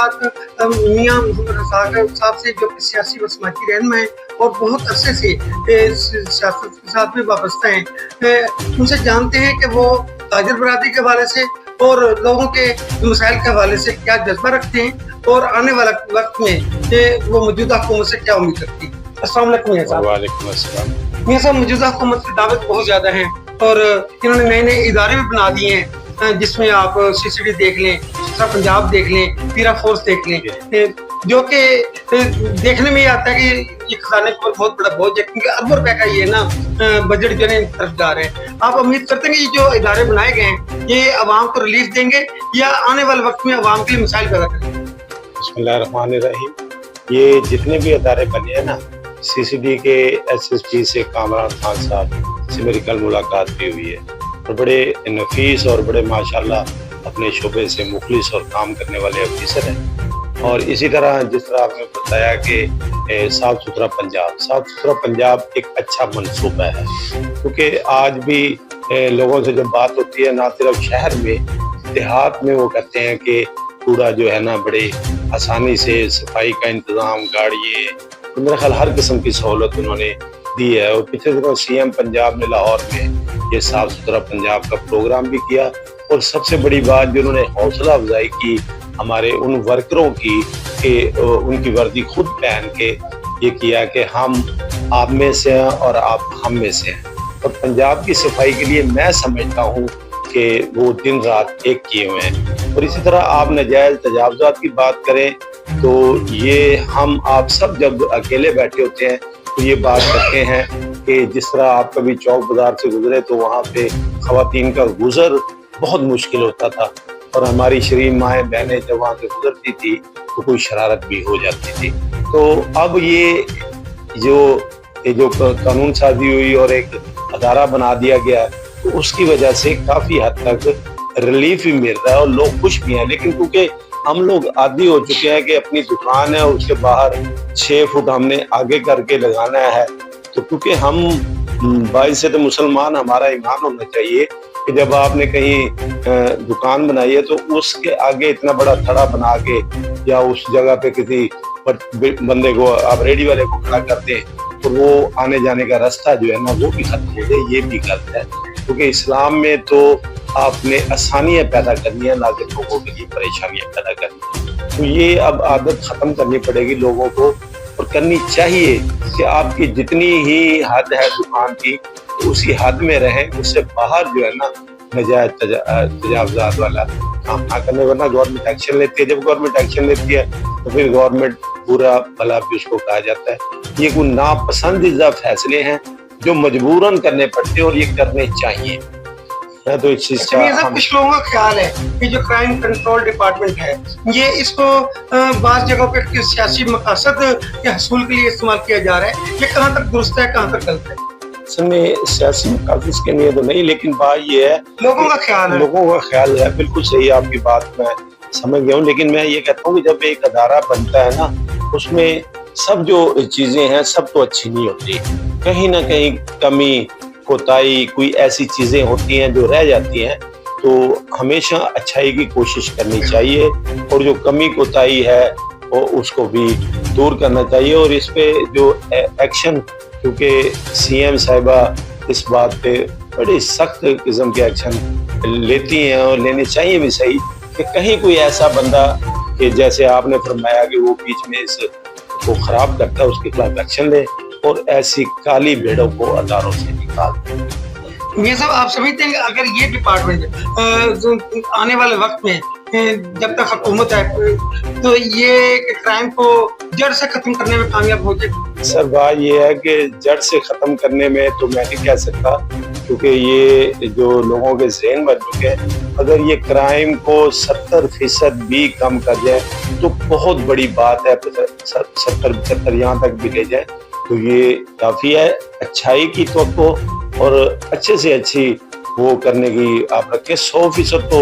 साथ मियां मोहम्मद रज़ाक साहब से, जो कि सियासी व समाजी रहनुमा हैं और बहुत अरसे से सियासत के साथ में वाबस्ता हैं, उनसे जानते हैं कि वो ताजर बरादरी के हवाले से और लोगों के मसाइल के हवाले से क्या जज्बा रखते हैं और आने वाला वक्त में वो मौजूदा हुकूमत से क्या उम्मीद रखती है। अस्सलाम वालेकुम मियां साहब। वालेकुम अस्सलाम। मियां साहब, मौजूदा हुकूमत की दावत बहुत ज़्यादा है और इन्होंने नए नए इदारे भी बना दिए हैं, जिसमें आप CCD देख लें, दूसरा पंजाब देख लें, पीरा फोर्स देख लें, जो कि देखने में ये आता है कि ये खजाने पर बहुत बड़ा बोझ है, क्योंकि अरबों रुपए का ये ना बजट जो है तरफ जा रहे हैं। आप उम्मीद करते हैं कि ये जो इदारे बनाए गए हैं ये अवाम को रिलीफ देंगे या आने वाले वक्त में अवाम के लिए मिसाइल पैदा करेंगे? बिस्मिल्लाहिर्रहमानिर्रहीम। ये जितने भी अदारे बने हैं ना, CCD के SSP से कामरान खान साहब से मेरी कल मुलाकात भी हुई है और बड़े नफीस और बड़े माशाल्लाह अपने शोबे से मुखलिस और काम करने वाले अफसर हैं। और इसी तरह जिस तरह आपने बताया कि साफ़ सुथरा पंजाब एक अच्छा मनसूबा है, क्योंकि आज भी लोगों से जब बात होती है, ना सिर्फ शहर में, देहात में, वो कहते हैं कि कूड़ा जो है ना बड़े आसानी से सफाई का इंतज़ाम, गाड़ियाँ, तो मेरा ख्याल हर किस्म की सहूलत उन्होंने दी है। और पिछले दिनों CM पंजाब ने लाहौर में ये साफ़ सुथरा पंजाब का प्रोग्राम भी किया और सबसे बड़ी बात जो उन्होंने हौसला अफजाई की हमारे उन वर्करों की कि उनकी वर्दी खुद पहन के ये किया कि हम आप में से हैं और आप हम में से हैं। और पंजाब की सफाई के लिए मैं समझता हूँ कि वो दिन रात एक किए हुए हैं। और इसी तरह आप नाजायज़ तजावुज़ात की बात करें तो ये हम आप सब जब अकेले बैठे होते हैं तो ये बात करते हैं कि जिस तरह आप कभी चौक बाजार से गुजरे तो वहाँ पे ख़वातीन का गुज़र बहुत मुश्किल होता था और हमारी शरीफ माएँ बहनें जब वहाँ से गुजरती थी तो कोई शरारत भी हो जाती थी। तो अब ये जो कानून साजी हुई और एक अदारा बना दिया गया तो उसकी वजह से काफ़ी हद तक रिलीफ भी मिल रहा है और लोग खुश भी हैं। लेकिन क्योंकि हम लोग आदी हो चुके हैं कि अपनी दुकान है उसके बाहर 6 फुट हमने आगे करके लगाना है, तो क्योंकि हम बाइस से तो मुसलमान हमारा ईमान होना चाहिए कि जब आपने कहीं दुकान बनाई है तो उसके आगे इतना बड़ा थड़ा बना के या उस जगह पे किसी बंदे को आप रेडी वाले को खड़ा कर दें तो वो आने जाने का रास्ता जो है ना वो भी खत्म हो जाए, ये भी गलत है। क्योंकि इस्लाम में तो आपने आसानियाँ पैदा करनी है, ना कि लोगों के लिए परेशानियाँ पैदा करनी। तो ये अब आदत ख़त्म करनी पड़ेगी लोगों को और करनी चाहिए कि आपकी जितनी ही हद है दुकान की तो उसी हद में रहें, उससे बाहर जो है ना नाजायज़ तजावुज़ात वाला काम ना करने, वरना गवर्नमेंट एक्शन लेती है। जब गवर्नमेंट एक्शन लेती है तो फिर गवर्नमेंट बुरा भला भी उसको कहा जाता है। ये कोई नापसंदीदा फैसले हैं जो मजबूरन करने पड़ते हैं और ये करने चाहिए। मैं तो इस चीज़ का कुछ लोगों का ख्याल है कि जो क्राइम कंट्रोल डिपार्टमेंट है ये इसको बाज़ जगहों पे सियासी मकसद के हसूल के लिए इस्तेमाल किया जा रहा है, ये कहाँ तक दुरुस्त है कहाँ तक गलत है? असल में सियासी मकसद के लिए तो नहीं, लेकिन बात ये है लोगों का ख्याल है। बिल्कुल सही, आपकी बात मैं समझ गया हूँ। लेकिन मैं ये कहता हूँ कि जब एक अदारा बनता है ना उसमें सब जो चीज़ें हैं सब तो अच्छी नहीं होती, कहीं ना कहीं कमी कोताही कोई ऐसी चीज़ें होती हैं जो रह जाती हैं, तो हमेशा अच्छाई की कोशिश करनी चाहिए और जो कमी कोताही है वो उसको भी दूर करना चाहिए। और इस पे जो एक्शन, क्योंकि CM साहिबा इस बात पे बड़ी सख्त किस्म के एक्शन लेती हैं और लेने चाहिए भी सही, कि कहीं कोई ऐसा बंदा कि जैसे आपने फरमाया कि वो बीच में इसको खराब करता है उसके खिलाफ एक्शन ले और ऐसी काली भेड़ों को अदारों से निकाल दें। ये सब आप समझते हैं कि अगर ये डिपार्टमेंट आने वाले वक्त में जब तक हुकूमत है तो ये क्राइम को जड़ से खत्म करने में कामयाब हो जाए? सर बात ये है कि जड़ से खत्म करने में तो मैं नहीं कह सकता, क्योंकि ये जो लोगों के ज़हन बन चुके हैं, अगर ये क्राइम को 70% भी कम कर जाए तो बहुत बड़ी बात है। 70-75 यहाँ तक भी ले जाए तो ये काफ़ी है। अच्छाई की तो और अच्छे से अच्छी वो करने की आप रखें। 100% तो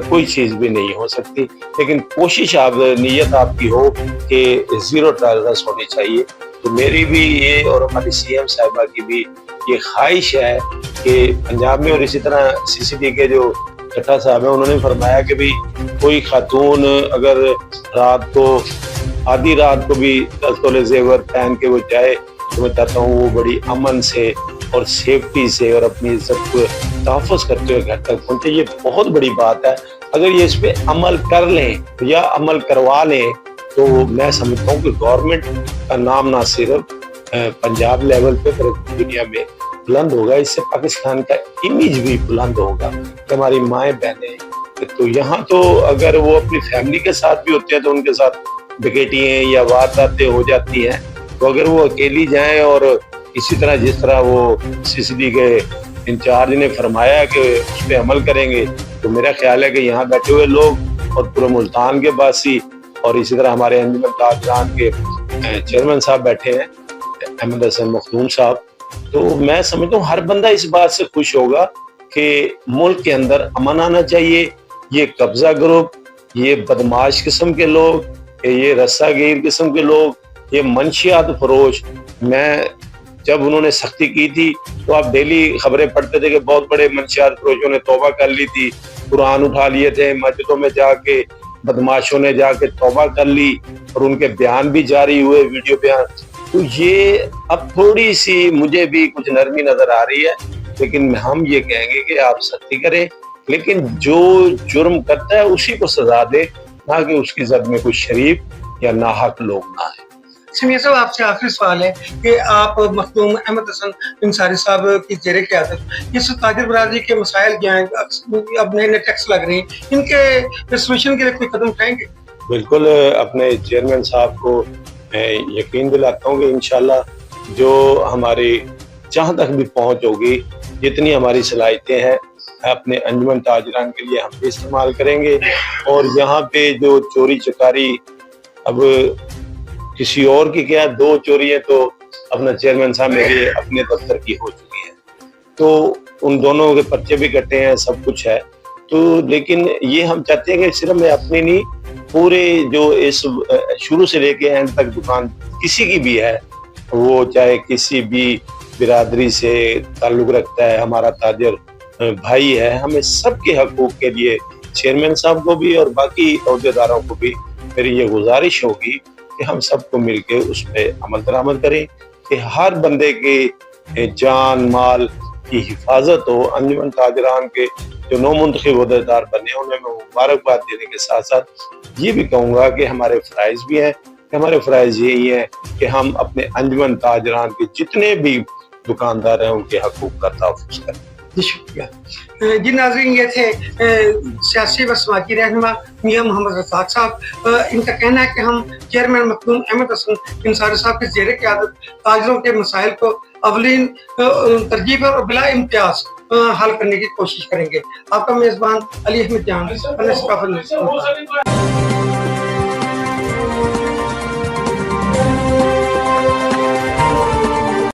कोई चीज़ भी नहीं हो सकती, लेकिन कोशिश आप नीयत आपकी हो कि 0 टॉलरेंस होनी चाहिए। तो मेरी भी ये और हमारी CM साहिबा की भी ये ख्वाहिश है कि पंजाब में और इसी तरह CCD के जो कट्टा साहब है, उन्होंने फरमाया कि भाई कोई खातून अगर रात को आधी रात को भी 10 तोले जेवर पहन के वो जाए तो मैं चाहता हूँ वो बड़ी अमन से और सेफ्टी से और अपनी इज्जत को तहफ़्फ़ुज़ करते हुए घर तक पहुँचे। ये बहुत बड़ी बात है। अगर ये इस पे अमल कर लें या अमल करवा लें तो मैं समझता हूँ कि गवर्नमेंट का नाम ना सिर्फ पंजाब लेवल पे पूरी दुनिया में बुलंद होगा, इससे पाकिस्तान का इमेज भी बुलंद होगा कि हमारी माएँ बहनें तो यहाँ तो अगर वो अपनी फैमिली के साथ भी होते हैं तो उनके साथ डकैतियाँ या वारदातें हो जाती हैं, तो अगर वो अकेली जाएं और इसी तरह जिस तरह वो सीसीडी के इंचार्ज ने फरमाया कि उस पर अमल करेंगे, तो मेरा ख्याल है कि यहाँ बैठे हुए लोग और पूरे मुल्तान के बासी और इसी तरह हमारे अंजुमन ताजरान के चेयरमैन साहब बैठे हैं, अहमद हसन मखदूम साहब, तो मैं समझता हूँ हर बंदा इस बात से खुश होगा कि मुल्क के अंदर अमन आना चाहिए। ये कब्जा ग्रुप, ये बदमाश किस्म के लोग, ये रस्सागीर किस्म के लोग, ये मंशियात फरोश, मैं जब उन्होंने सख्ती की थी तो आप डेली खबरें पढ़ते थे कि बहुत बड़े मंशियात फरोशों ने तौबा कर ली थी, कुरान उठा लिए थे, मस्जिदों में जाके बदमाशों ने जाके तौबा कर ली और उनके बयान भी जारी हुए, वीडियो बयान। तो ये अब थोड़ी सी मुझे भी कुछ नरमी नजर आ रही है, लेकिन हम ये कहेंगे कि आप सख्ती करें, लेकिन जो जुर्म करता है उसी को सजा दे, ना कि उसकी जद में कोई शरीफ या नाहक लोग ना आए। समीर साहब, आपसे आखिरी सवाल है कि आप मखदूम अहमद हसन अंसारी साहब की ज़ेरे क़यादत इस ताजिर बरादरी के मसाइल जो हैं, अब नए नए टैक्स लग रहे हैं, इनके सोल्यूशन के लिए कोई कदम उठाएंगे? बिल्कुल, अपने चेयरमैन साहब को मैं यकीन दिलाता हूँ कि इंशाल्लाह जो हमारी जहाँ तक भी पहुँच होगी, जितनी हमारी सलाहियतें हैं अपने अंजुमन ताजरान के लिए हम भी इस्तेमाल करेंगे। और यहाँ पे जो चोरी चकारी, अब किसी और की क्या, 2 चोरियां तो अपना चेयरमैन साहब मेरे अपने दफ्तर की हो चुकी हैं, तो उन दोनों के पर्चे भी कटे हैं, सब कुछ है। तो लेकिन ये हम चाहते हैं कि सिर्फ मैं अपनी नहीं, पूरे जो इस शुरू से लेके एंड तक दुकान किसी की भी है, वो चाहे किसी भी बिरादरी से ताल्लुक रखता है, हमारा ताजर भाई है, हमें सबके हकूक के लिए चेयरमैन साहब को भी और बाकी अहदेदारों को भी मेरी ये गुजारिश होगी कि हम सबको मिलके उस पर अमल दरामद करें कि हर बंदे के जान माल की हिफाजत हो। अंजुमन ताजरान के जो नौ मुंतखब अहदेदार बने उन्हें मैं मुबारकबाद देने के साथ साथ ये भी कहूँगा कि हमारे फ़राइज़ भी हैं, कि हमारे फ़राइज़ यही हैं कि हम अपने अंजुमन ताजरान के जितने भी दुकानदार हैं उनके हकूक का तहफ़्फ़ुज़ करें। जी शुक्रिया। जी नाज़रीन, ये थे सियासी व समाजी रहनुमा मियां मोहम्मद रज़ाक साहब। इनका कहना है कि हम चेयरमैन मखदूम अहमद हसन अंसारी साहब की ज़ेरे क़यादत ताजिरों के मसाइल को अवलीन तरजीह पर और बिला इम्तियाज़ हल करने की कोशिश करेंगे। आपका मेज़बान अली अहमद जान।